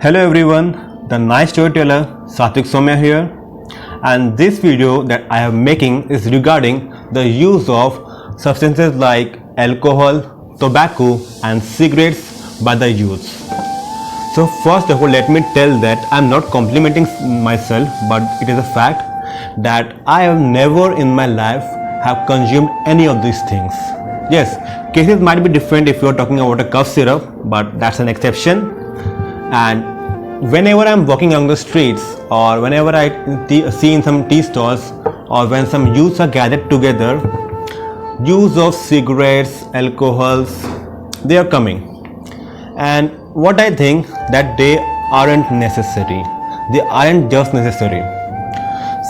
Hello everyone, the nice storyteller Satvik Somya here, and this video that I am making is regarding the use of substances like alcohol, tobacco and cigarettes by the youth. So first of all, let me tell that I am not complimenting myself, but it is a fact that I have never in my life have consumed any of these things. Yes, cases might be different if you are talking about a cough syrup, but that's an exception. And whenever I'm walking along the streets or whenever I see in some tea stalls or when some youths are gathered together, use of cigarettes, alcohols, they are coming. And what I think that they aren't necessary. They aren't just necessary.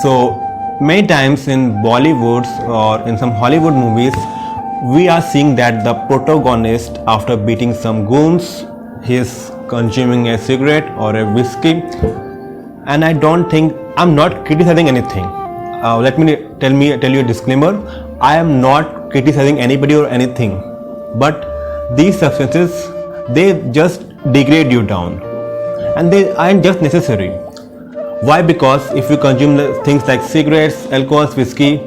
So many times in Bollywood or in some Hollywood movies, we are seeing that the protagonist, after beating some goons, he is consuming a cigarette or a whiskey. And I don't think, I'm not criticizing anything. Let me tell you a disclaimer. I am not criticizing anybody or anything, but these substances, they just degrade you down and they aren't just necessary. Why? Because if you consume things like cigarettes, alcohol, whiskey,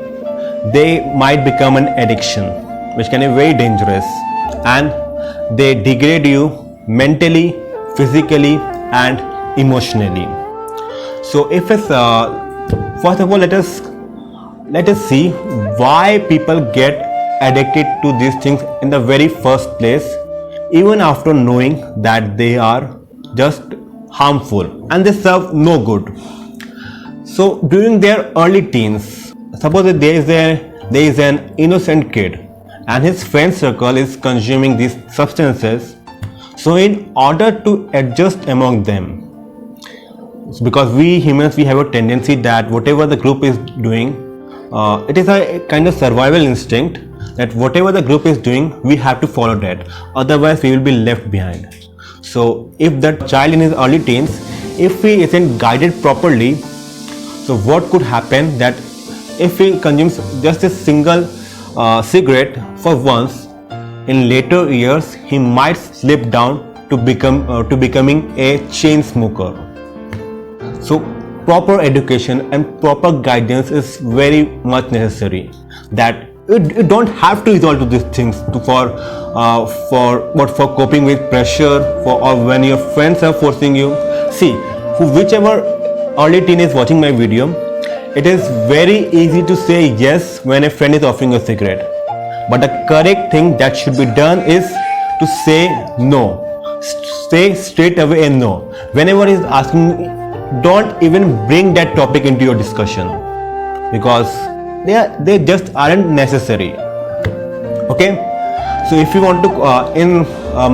they might become an addiction, which can be very dangerous, and they degrade you mentally, physically and emotionally. So if it's first of all, let us see why people get addicted to these things in the very first place, even after knowing that they are just harmful and they serve no good. So during their early teens, suppose that there is an innocent kid and his friend circle is consuming these substances. So in order to adjust among them, because we humans, we have a tendency that whatever the group is doing, it is a kind of survival instinct that whatever the group is doing, we have to follow that, otherwise we will be left behind. So if that child in his early teens, if he isn't guided properly, so what could happen that if he consumes just a single cigarette for once, in later years he might slip down to becoming a chain smoker. So proper education and proper guidance is very much necessary. That you don't have to resort to these things for coping with pressure, or when your friends are forcing you. See, whichever early teen is watching my video, it is very easy to say yes when a friend is offering a cigarette. But the correct thing that should be done is to say no. Say straight away and no. Whenever he is asking, don't even bring that topic into your discussion, because they just aren't necessary. Okay. So if you want to, in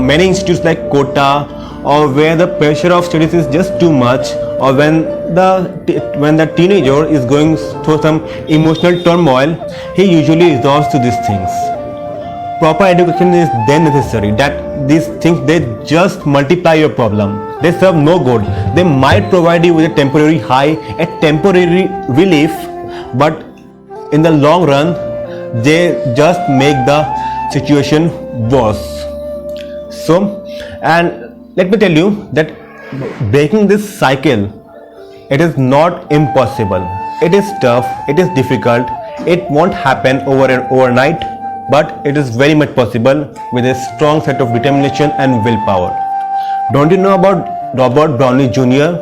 many institutes like Kota, or where the pressure of studies is just too much, or when the teenager is going through some emotional turmoil, he usually resorts to these things. Proper education is then necessary, that these things, they just multiply your problem. They serve no good. They might provide you with a temporary high, a temporary relief, but in the long run, they just make the situation worse. So, and let me tell you that breaking this cycle, it is not impossible. It is tough, it is difficult, it won't happen overnight, but it is very much possible with a strong set of determination and willpower. Don't you know about Robert Downey Jr.,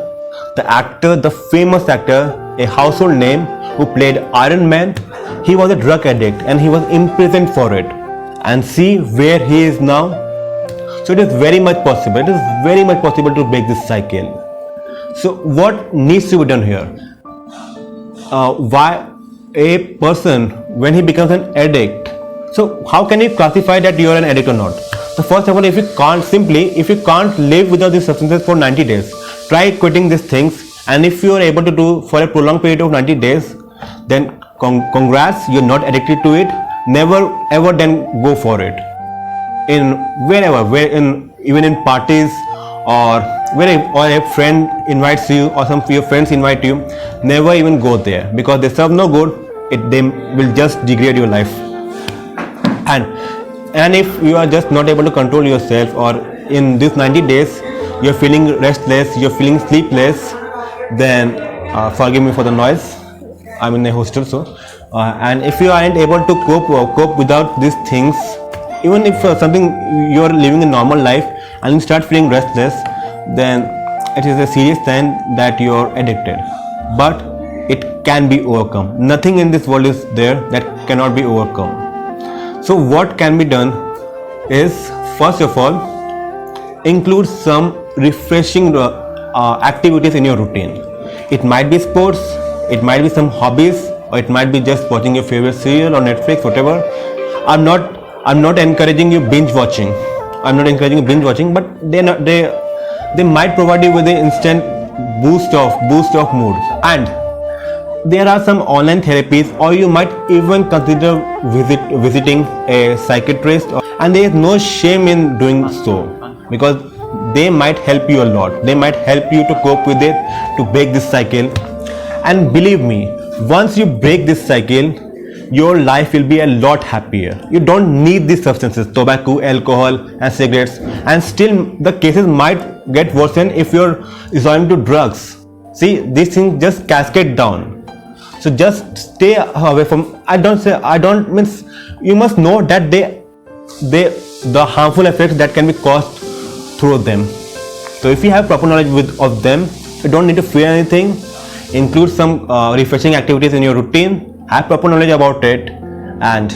the actor, the famous actor, a household name, who played Iron Man? He was a drug addict and he was imprisoned for it. And see where he is now. So it is very much possible. It is very much possible to break this cycle. So what needs to be done here? Why a person, when he becomes an addict, so how can you classify that you are an addict or not? So first of all, if you can't live without these substances for 90 days, try quitting these things. And if you are able to do for a prolonged period of 90 days, then congrats, you're not addicted to it. Never ever then go for it. Even in parties, or or a friend invites you, or some of your friends invite you, never even go there, because they serve no good. They will just degrade your life. And if you are just not able to control yourself, or in these 90 days you're feeling restless, you're feeling sleepless, then forgive me for the noise. I'm in a hostel, so and if you aren't able to cope without these things, even if something you're living a normal life and you start feeling restless, then it is a serious sign that you're addicted. But it can be overcome. Nothing in this world is there that cannot be overcome. So what can be done is, first of all, include some refreshing activities in your routine. It might be sports, it might be some hobbies, or it might be just watching your favorite serial or Netflix, whatever. I'm not encouraging you binge watching. But they might provide you with an instant boost of mood. And there are some online therapies, or you might even consider visiting a psychiatrist, and there is no shame in doing so, because they might help you a lot. They might help you to cope with it, to break this cycle. And believe me, once you break this cycle, your life will be a lot happier. You don't need these substances, tobacco, alcohol and cigarettes, and still the cases might get worsened if you're resorting to drugs. See, these things just cascade down. So just stay away from. You must know that the harmful effects that can be caused through them. So if you have proper knowledge of them, you don't need to fear anything. Include some refreshing activities in your routine, have proper knowledge about it, and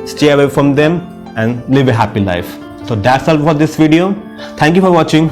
stay away from them and live a happy life. So that's all for this video. Thank you for watching.